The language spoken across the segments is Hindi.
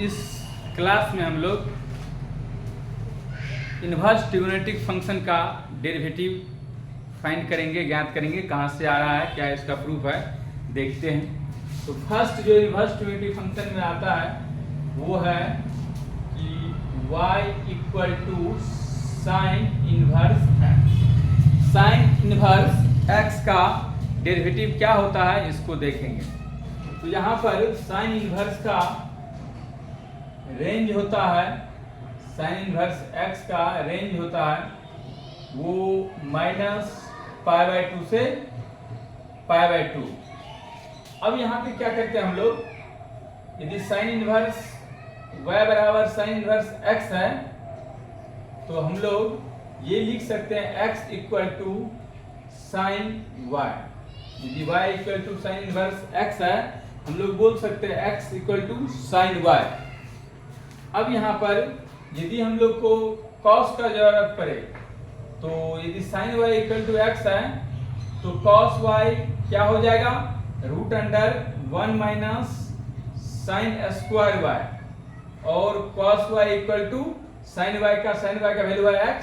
इस क्लास में हम लोग इन्वर्स ट्रिगोनोमेट्रिक फंक्शन का डेरिवेटिव फाइंड करेंगे, ज्ञात करेंगे, कहाँ से आ रहा है, क्या इसका प्रूफ है, देखते हैं। तो फर्स्ट जो इन्वर्स ट्रिगोनोमेट्रिक फंक्शन में आता है वो है कि y equal to sine inverse x। Sine inverse x का डेरिवेटिव क्या होता है इसको देखेंगे। तो यहाँ पर साइन इनवर्स का रेंज होता है, साइन इनवर्स x का रेंज होता है वो -π/2 से π/2। अब यहाँ पे क्या करते हैं हम लोग, यदि साइन इनवर्स y बराबर साइन इनवर्स x है तो हम लोग ये लिख सकते हैं x equal to sine y। यदि y equal to sine inverse x है हम लोग बोल सकते हैं x equal to sine y। अब यहाँ पर यदि हम लोग को cos का जरूरत पड़े तो यदि sine y equal to x है तो cos y क्या हो जाएगा, √1 माइनस साइन स्क्वायर y, और cos y equal to sine y का वैल्यू है x,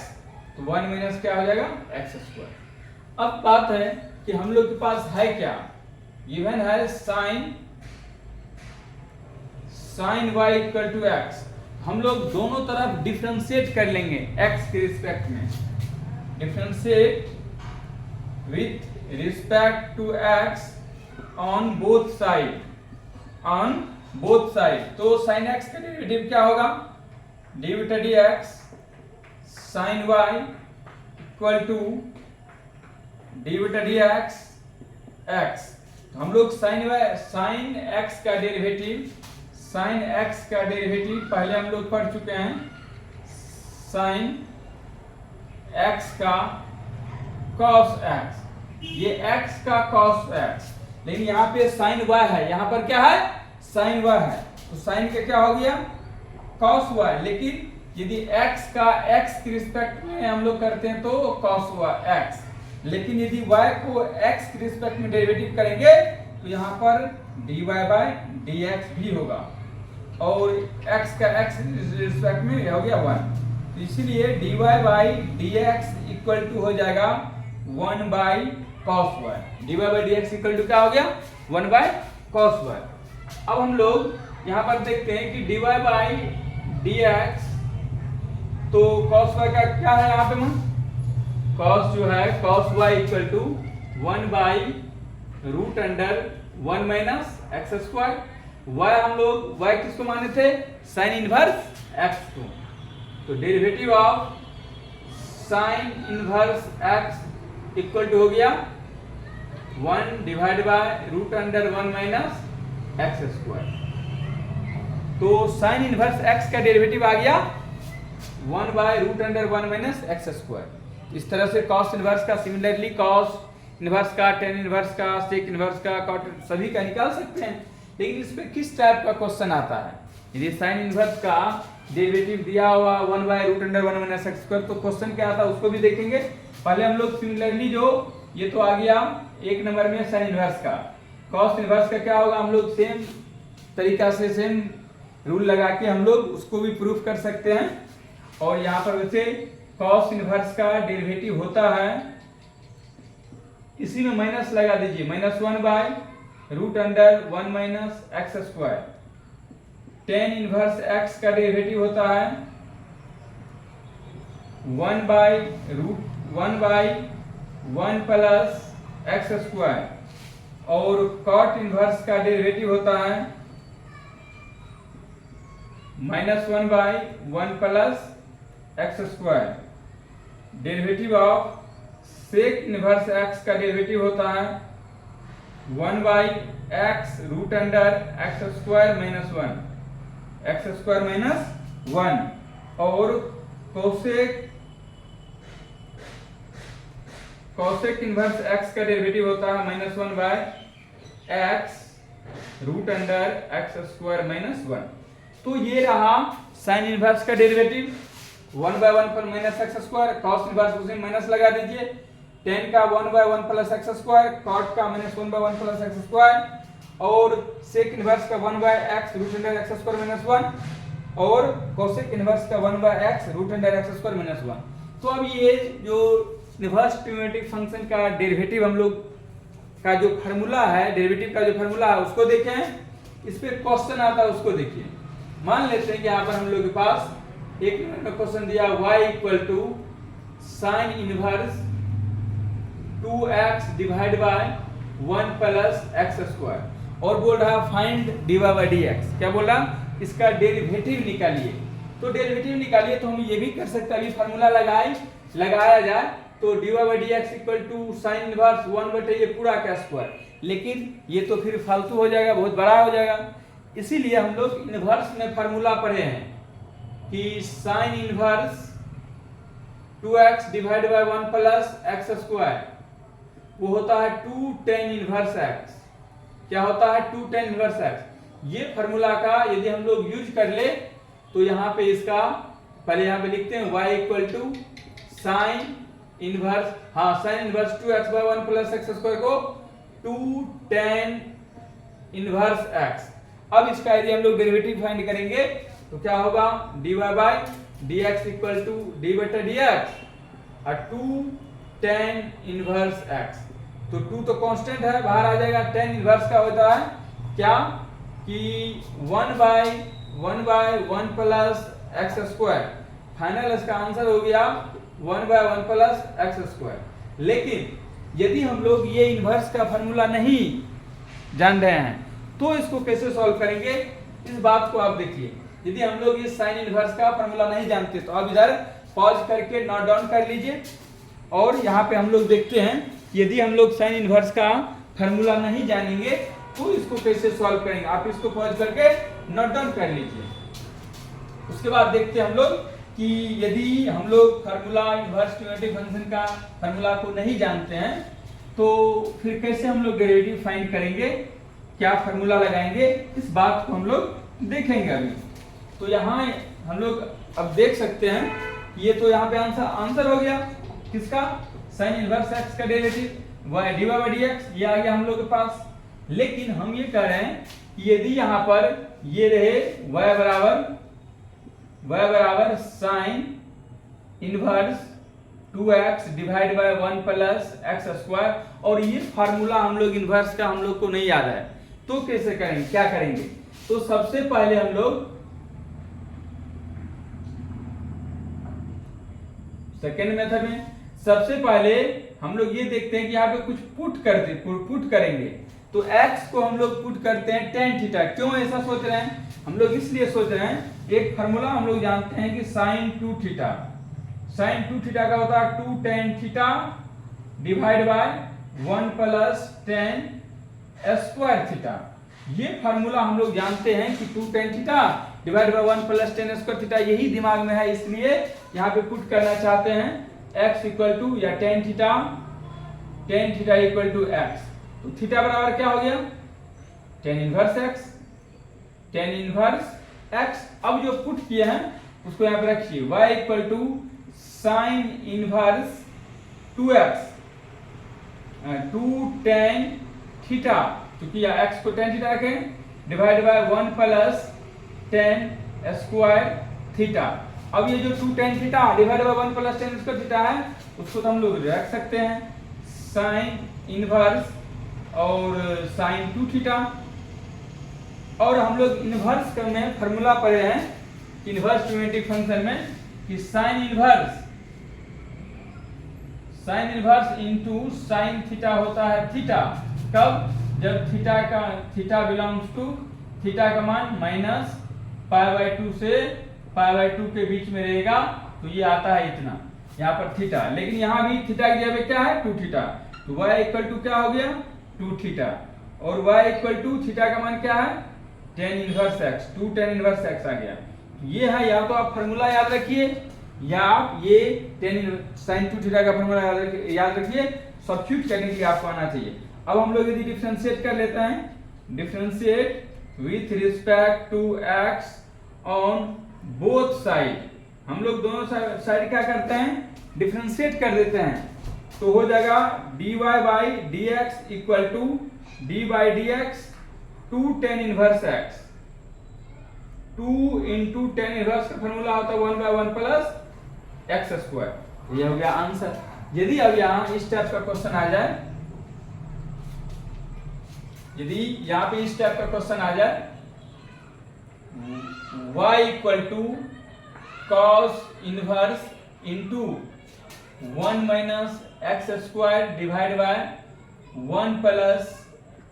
तो 1 माइनस क्या हो जाएगा, x स्क्वायर। अब बात है कि हम लोग के पास है क्या, गिवन है sine y equal to x। हम लोग दोनों तरफ डिफरेंशिएट कर लेंगे x के रिस्पेक्ट में, differentiate with respect to x on both side, तो साइन x का डेरिवेटिव क्या होगा, dx sine y equal to dx x। तो हम लोग साइन x का डेरिवेटिव पहले हम लोग पढ़ चुके हैं, साइन x का cos x, ये x का cos x, लेकिन यहाँ पे साइन y है, यहाँ पर क्या है, साइन y है, तो साइन का क्या हो गया, cos y। लेकिन यदि x का x के रिस्पेक्ट में हम लोग करते हैं तो cos y x, लेकिन यदि y को x के रिस्पेक्ट में डेरिवेटिव करेंगे तो यहाँ पर dy/dx भी होगा, और x का x रिस्पेक्ट में हो गया 1, तो इसीलिए dy/dx इक्वल टू हो जाएगा 1/cos y। dy/dx equal to क्या हो गया, 1/cos y। अब हम लोग यहाँ पर देखते हैं कि dy/dx, तो cos y का क्या है यहाँ पे मन, cos जो है cos y equal to 1/√1 minus x square. y हम लोग y किसको माने थे, साइन इनवर्स x को, तो derivative of sine inverse x equal to हो गया 1/√1 माइनस x स्क्वायर। तो साइन इनवर्स x का डेरिवेटिव आ गया 1/√1 माइनस x स्क्वायर। इस तरह से cos इनवर्स का, सिमिलरली cos इनवर्स का, tan इनवर्स का, sec इनवर्स का, cot सभी का निकाल सकते हैं। लेकिन इसमें किस टाइप का क्वेश्चन आता है, यदि साइन इनवर्स का डेरिवेटिव दिया हुआ 1/√1 माइनस x स्क्वायर, तो क्वेश्चन क्या आता है उसको भी देखेंगे। पहले हम लोग सिमिलरली जो ये तो आ गया एक नंबर में साइन इनवर्स का, cos इनवर्स का क्या होगा, हम लोग सेम तरीका से सेम रूल लगा के हम लोग उसको भी प्रूफ कर सकते हैं। और यहाँ पर वैसे cos इनवर्स का डेरिवेटिव होता है, इसी में माइनस लगा दीजिए, -1/√1 minus x square. tan inverse x का डेरिवेटिव होता है 1/1 प्लस x स्क्वायर, और cot इनवर्स का डेरिवेटिव होता है -1/1 plus x square. Derivative of sec inverse x का डेरिवेटिव होता है 1/x√x square minus 1, x square minus 1, और कोसेक इनवर्स x का डेरिवेटिव होता है -1/x√x स्क्वायर माइनस 1। तो ये रहा साइन इनवर्स का डेरिवेटिव 1/1 पर minus x square, cos inverse उसे माइनस लगा दीजिए, tan का 1/1 प्लस x स्क्वायर, cot का -1/1 प्लस x स्क्वायर, और सेक इनवर्स का 1/x root under x square minus 1 और कोसेक इनवर्स का 1/x root under x square minus 1। तो अब ये जो इनवर्स ट्रिग्नोमेट्रिक फंक्शन का डेरिवेटिव हम लोग का जो फार्मूला है, डेरिवेटिव का जो फार्मूला है उसको देखें। इस पे क्वेश्चन आता है उसको देखिए। मान लेते हैं कि यहाँ पर हम लोग के पास एक नंबर का क्वेश्चन दिया y equal to sine inverse 2x divide by 1 plus x square और बोल रहा फाइंड dy बाय dx। क्या बोल रहा? इसका डेरिवेटिव निकालिए। तो डेरिवेटिव निकालिए तो हम ये भी कर सकते हैं, अभी फार्मूला लगाया जाए तो dy by dx equal to sine inverse 1/, ये पूरा का स्क्वायर, लेकिन ये तो फिर फालतू हो जाएगा, बहुत बड़ा हो जाएगा। इसीलिए हम लोग इनवर्स में फार्मूला पढ़े हैं कि sign inverse 2x divide by 1 plus x square वो होता है 2 tan इनवर्स x। क्या होता है? 2 tan इनवर्स x। ये फार्मूला का यदि हम लोग यूज कर ले तो यहाँ पे इसका पहले यहाँ पे लिखते हैं y equal to sine inverse, हाँ sine inverse 2x by 1 plus x square को 2 tan इनवर्स x। अब इसका यदि हम लोग डेरिवेटिव फाइंड करेंगे तो क्या होगा? dy by dx equal to d बटा dx और 2 tan इनवर्स x। तो 2 तो कांस्टेंट है, बाहर आ जाएगा। tan इनवर्स का होता है क्या कि 1 by 1 plus x square. Final इसका आंसर हो गया 1 बाय 1 प्लस एक्स स्क्वायर। लेकिन यदि हम लोग ये इनवर्स का फार्मूला नहीं जान रहे हैं तो इसको कैसे सॉल्व करेंगे, इस बात को आप देखिए। यदि हम लोग ये साइन इनवर्स का फार्मूला नहीं जानते तो अब इधर पॉज करके नोट डाउन कर लीजिए और यहाँ पे हम लोग देखते हैं यदि हम लोग साइन इनवर्स का फार्मूला नहीं जानेंगे तो इसको कैसे सॉल्व करेंगे। आप इसको पॉज करके नोट डाउन कर लीजिए। उसके बाद देखते हैं हम लोग कि यदि हम लोग फार्मूला इनवर्स ट्रिग्नोमेट्रिक फंक्शन का फार्मूला को नहीं जानते हैं तो फिर कैसे हम लोग डेरिवेटिव फाइंड करेंगे, क्या फार्मूला लगाएंगे, इस बात को हम लोग देखेंगे अभी। तो यहाँ हम लोग अब देख सकते हैं ये तो यहाँ पे आंसर हो गया किसका? साइन इनवर्स x का डेरिवेटिव dy बाय dx ये आ गया हम लोग के पास। लेकिन हम ये कह रहे हैं कि यदि यहाँ पर ये रहे y बराबर sign inverse 2x divide by 1 plus x square और ये फार्मूला हम लोग इनवर्स का हम लोग को नहीं याद है तो कैसे करेंगे, क्या करेंगे? तो सबसे पहले हम लोग सेकेंड मेथड में सबसे पहले हम लोग ये देखते हैं कि यहाँ पे कुछ पुट करेंगे। तो x को हम लोग पुट करते हैं tan थीटा। क्यों ऐसा सोच रहे हैं? हम लोग इसलिए सोच रहे हैं, एक फार्मूला हम लोग जानते हैं कि sin 2 थीटा, sin 2 थीटा का होता है 2 tan theta divide by 1 plus tan square theta. ये फार्मूला हम लोग जानते हैं कि 2 tan theta divide by 1 plus tan square theta, यही दिमाग में है, इसलिए यहाँ पे पुट करना चाहते हैं x इक्वल टू या tan theta equal to x। तो थीटा बराबर क्या हो गया? tan inverse x। अब जो पुट किए हैं उसको यहाँ पे रखिए, y equal to sine inverse 2x 2 tan theta, क्योंकि x को tan थीटा रखें divide by 1 plus tan square theta. अब ये जो 2 tan theta divide by 1 plus tan square theta है उसको तो हम लोग रख सकते हैं साइन इनवर्स और साइन 2 थीटा। और हम लोग इनवर्स में फार्मूला पढ़े हैं इनवर्स ट्रिग्नोमेट्रिक फंक्शन में कि sine inverse into sine theta होता है थीटा। कब? जब थीटा बिलोंग्स टू थीटा का मान माइनस π/2 से π/2 के बीच में रहेगा तो ये आता है इतना यहाँ पर थीटा। लेकिन यहाँ भी थीटा की जगह क्या है? 2 थीटा। तो y इक्वल टू क्या हो गया? 2 थीटा। और y इक्वल टू थीटा का मान क्या है? tan inverse x, 2 tan inverse x आ गया। ये है, या तो आप फार्मूला याद रखिए या आप ये sin 2 थीटा का फार्मूला याद रखिए, सब्स्टिट्यूट करने के लिए आपको आना चाहिए। अब हम लोग यदि डिफरेंशिएट कर लेते हैं, differentiate with respect to x on both side, हम लोग दोनों साइड क्या करते हैं? डिफरेंशिएट कर देते हैं। तो हो जाएगा dy by dx equal to d by dx 2 tan inverse x, 2 into tan inverse का फॉर्मूला होता है 1/1 प्लस एक्स स्क्वायर। ये हो गया आंसर। यदि अब यहाँ इस टाइप का क्वेश्चन आ जाए, यदि यहाँ पे इस टाइप का क्वेश्चन आ जाए y equal to cos inverse into 1 minus x square divide by 1 plus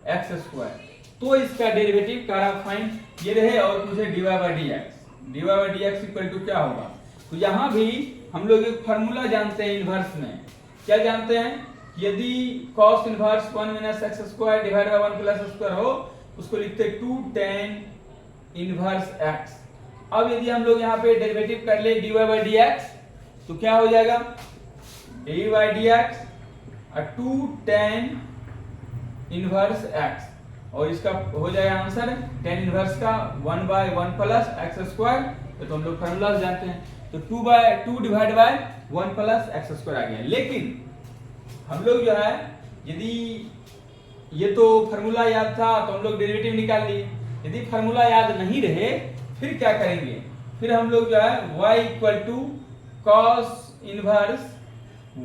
x square, तो इसका डेरिवेटिव करा फाइंड, ये रहे और मुझे dy by dx equal to क्या होगा। तो यहाँ भी हम लोग एक फार्मूला जानते हैं इनवर्स में, क्या जानते हैं, यदि cos inverse 1 minus x square divide by 1 plus square हो, उसको लिखते हैं 2 tan इनवर्स x। अब यदि हम लोग यहाँ पे डेरिवेटिव कर ले dy बाय dx, तो क्या हो जाएगा, dy by dx 2 tan inverse x, और इसका हो जाएगा आंसर tan इनवर्स का 1/1 प्लस एक्स स्क्वायर। तो हम लोग फार्मूला जानते हैं, तो 2 divide by 1 plus x square आ गया। लेकिन हम लोग जो है, यदि ये तो फार्मूला याद था तो हम लोग डेरिवेटिव निकाल लिए, यदि फार्मूला याद नहीं रहे फिर क्या करेंगे, फिर हम लोग जो है y equal to cos inverse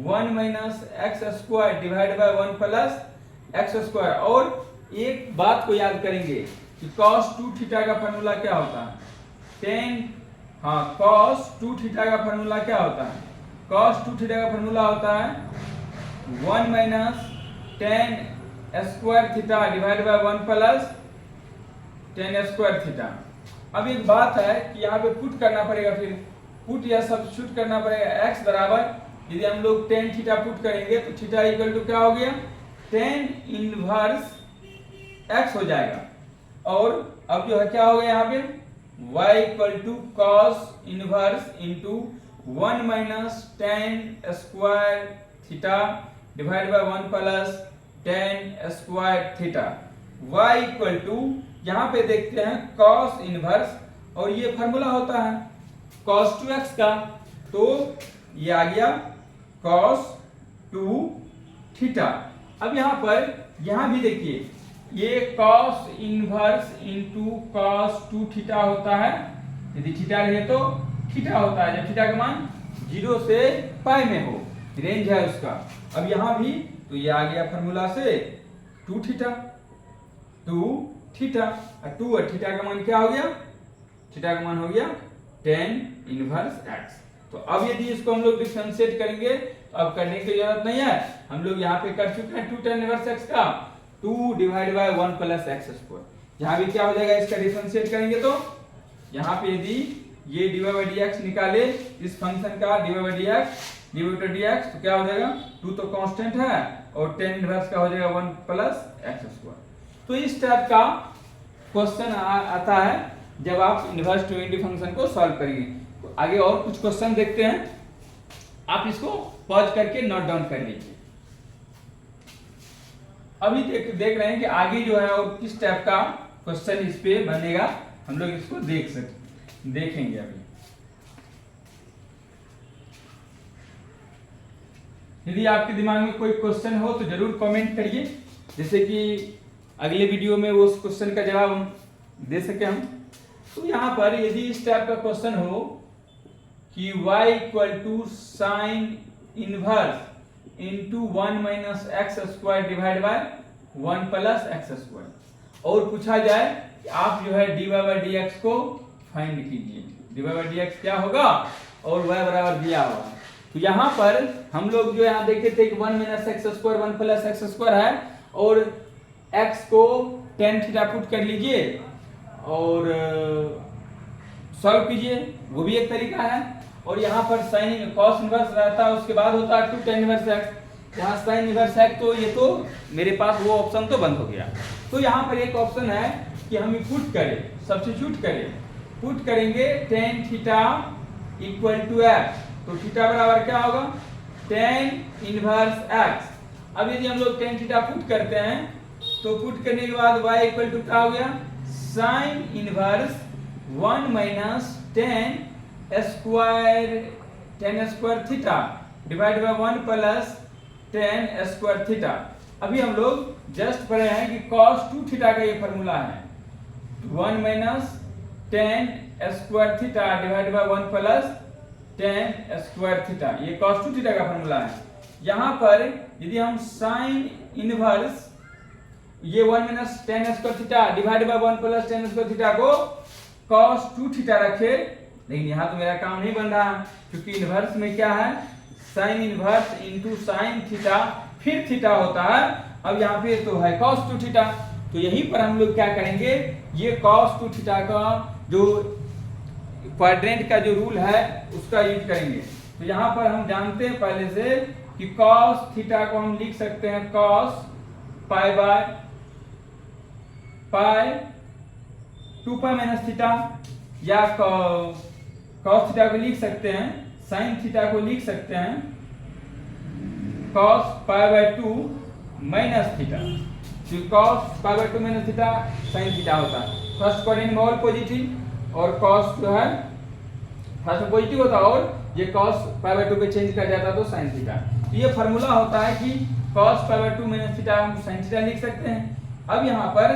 1 minus x square divide by 1 plus x square. और एक बात को याद करेंगे कि cos 2 थीटा का फार्मूला क्या होता है, cos 2 थीटा का फार्मूला क्या होता है, cos 2 थीटा का फार्मूला होता है 1 minus tan square theta divide by 1 plus tan square theta. अब एक बात है कि यहाँ पे पुट करना पड़ेगा, फिर पुट या सब्स्टिट्यूट करना पड़ेगा। x बराबर, यदि हम लोग tan थीटा पुट करेंगे तो थीटा इक्वल टू क्या हो गया, tan इनवर्स x हो जाएगा। और अब जो है क्या हो गया यहाँ पे, y equal to cos inverse into 1 minus tan square theta divide by 1 plus tan square theta. y equal to, यहाँ पे देखते हैं cos इनवर्स, और ये फार्मूला होता है cos 2x का, तो ये आ गया cos 2 थीटा। अब यहाँ पर, यहाँ भी देखिए ये cos inverse into cos 2 theta होता है, यदि थीटा रहे तो थीटा होता है, जब थीटा का मान 0 से पाई में हो, रेंज है उसका। अब यहाँ भी तो ये आ गया फार्मूला से 2 थीटा, 2 थीटा, 2 और थीटा का मान क्या हो गया, थीटा का मान हो गया tan इनवर्स x। तो अब यदि इसको हम लोग डिफरेंशिएट करेंगे, तो अब करने की जरूरत नहीं है, हम लोग यहाँ पे कर चुके हैं 2 tan इनवर्स x का 2 divide by 1 plus x square. यहाँ भी क्या हो जाएगा, इसका डिफरेंशिएट करेंगे तो यहाँ पे यदि ये dy बाय dx निकाले, इस फंक्शन का dy बाय dx, तो क्या हो जाएगा, 2 तो कांस्टेंट है और tan इनवर्स का हो जाएगा 1 प्लस एक्स स्क्वायर। तो इस टाइप का क्वेश्चन आता है जब आप इनवर्स 2 फंक्शन को सॉल्व करेंगे। तो आगे और कुछ क्वेश्चन देखते हैं, आप इसको पॉज करके नोट डाउन कर लीजिए। अभी देख रहे हैं कि आगे जो है और किस टाइप का क्वेश्चन इस पे बनेगा, हम लोग इसको देखेंगे। अभी यदि आपके दिमाग में कोई क्वेश्चन हो तो जरूर कमेंट करिए, जैसे कि अगले वीडियो में उस क्वेश्चन का जवाब हम दे सके हम। तो यहाँ पर यदि इस टाइप का क्वेश्चन हो कि y equal to sine inverse into 1 minus x square divide by 1 plus x square, और पूछा जाए कि आप जो है dy बाय dx को फाइंड कीजिए, dy बाय dx क्या होगा और y बराबर दिया हुआ। तो यहाँ पर हम लोग जो यहाँ देखे थे कि 1 minus x square 1 plus x square है, और x को tan थीटा पुट कर लीजिए और सॉल्व कीजिए, वो भी एक तरीका है। और यहाँ पर साइन कॉस इनवर्स रहता है, उसके बाद होता है 2 tan इनवर्स x, यहाँ साइन इनवर्स x, तो ये तो मेरे पास वो ऑप्शन तो बंद हो गया। तो यहाँ पर एक ऑप्शन है कि हम पुट करें, सब्स्टिट्यूट करें, पुट करेंगे tan theta equal to x, तो थीटा बराबर क्या होगा, tan इनवर्स x। अब यदि हम लोग tan थीटा पुट करते हैं तो पुट करने के बाद y इक्वल टू क्या हो गया, sign inverse 1 minus tan square theta divide by 1 plus tan square theta. अभी हम लोग जस्ट पढ़े हैं कि cos 2 थीटा का ये फार्मूला है, 1 minus ten square theta divide by 1 plus ten square theta, ये cos 2 थीटा का फॉर्मूला है। यहाँ पर यदि हम साइन इनवर्स ये 1 minus ten square theta divide by 1 plus ten square theta को cos 2 थीटा रखे, लेकिन यहाँ तो मेरा काम नहीं बन रहा क्योंकि इनवर्स में क्या है, sine inverse into sine theta फिर थीटा होता है। अब यहाँ पे तो है cos 2 थीटा, तो यहीं पर हम लोग क्या करेंगे, ये cos 2 थीटा का जो क्वाड्रेंट का जो रूल है उसका यूज करेंगे। तो यहाँ पर हम जानते हैं पहले से कि cos थीटा को हम लिख सकते हैं cos pi by pi 2 pi minus theta, या cos थीटा को लिख सकते हैं, sin थीटा को लिख सकते हैं cos pi by 2 minus theta, तो cos pi by 2 minus theta sin theta होता है। फर्स्ट क्वाड्रेंट में ऑल पॉजिटिव और cos जो है फर्स्ट में पॉजिटिव होता है और ये cos पाई बाय 2 पे चेंज कर जाता तो sin थीटा। तो ये फार्मूला होता है कि cos pi by 2 minus theta हम sin थीटा लिख सकते हैं। अब यहाँ पर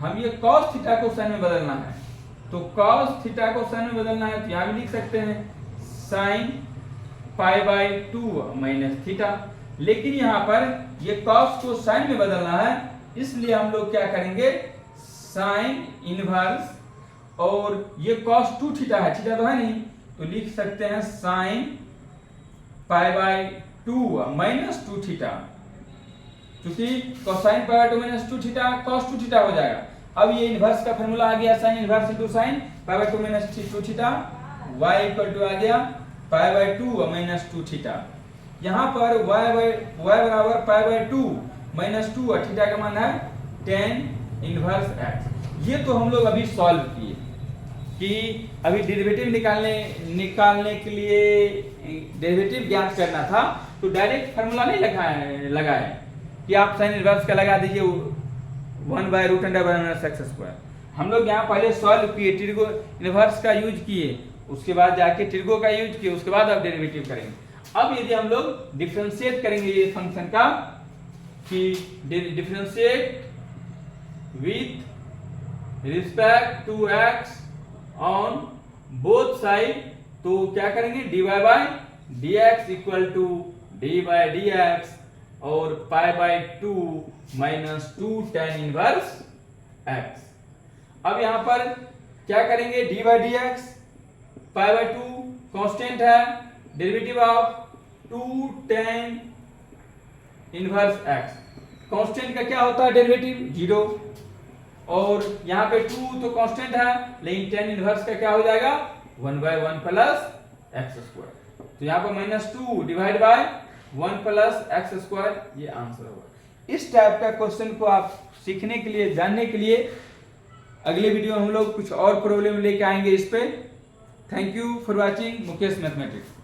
हम ये cos थीटा को sin में बदलना है, तो cos थीटा को sin में बदलना है तो यहाँ भी लिख सकते हैं sin pi by 2 minus theta. लेकिन यहाँ पर ये cos को sin में बदलना है, इसलिए हम लोग क्या करेंगे, sin इनवर्स, और ये cos 2 थीटा है, थीटा तो है नहीं, तो लिख सकते हैं sin pi by 2 minus 2 theta, क्योंकि cosine pi by 2 minus 2 theta cos 2 theta हो जाएगा। अब ये इनवर्स का फार्मूला आ गया, sin inverse into sin pi by 2 minus 2 theta, y equal to आ गया पाई बाय 2 माइनस 2 थीटा। यहाँ पर y बराबर पाई बाय 2 माइनस 2 और थीटा का मान है tan इनवर्स x। ये तो हम लोग अभी सॉल्व किए कि अभी डेरिवेटिव निकालने के लिए डेरिवेटिव ज्ञात करना था, तो डायरेक्ट फार्मूला नहीं लगाए कि आप sin इनवर्स का लगा दीजिए 1 by root under minus x square. हम लोग यहाँ पहले सॉल्व किए, ट्रिगो इनवर्स का यूज किए, उसके बाद जाके ट्रिगो का यूज किए, उसके बाद अब डेरिवेटिव करेंगे। अब यदि हम लोग डिफरेंशिएट करेंगे ये फंक्शन का, कि differentiate with respect to x on both side, तो क्या करेंगे, dy by dx equal to d by dx और pi by 2 minus 2 tan inverse x। अब यहां पर क्या करेंगे, d by dx pi by 2 constant है, derivative of 2 tan inverse x, constant का क्या होता है डेरिवेटिव 0, और यहाँ पे 2 तो कांस्टेंट है, लेकिन tan इनवर्स का क्या हो जाएगा 1 बाय 1 प्लस एक्स स्क्वायर, तो यहाँ पर minus 2 divide by 1 plus x square, ये आंसर होगा। इस टाइप का क्वेश्चन को आप सीखने के लिए, जानने के लिए अगले वीडियो में हम लोग कुछ और प्रॉब्लम लेके आएंगे इस पे। Thank you for watching Mukesh mathematics.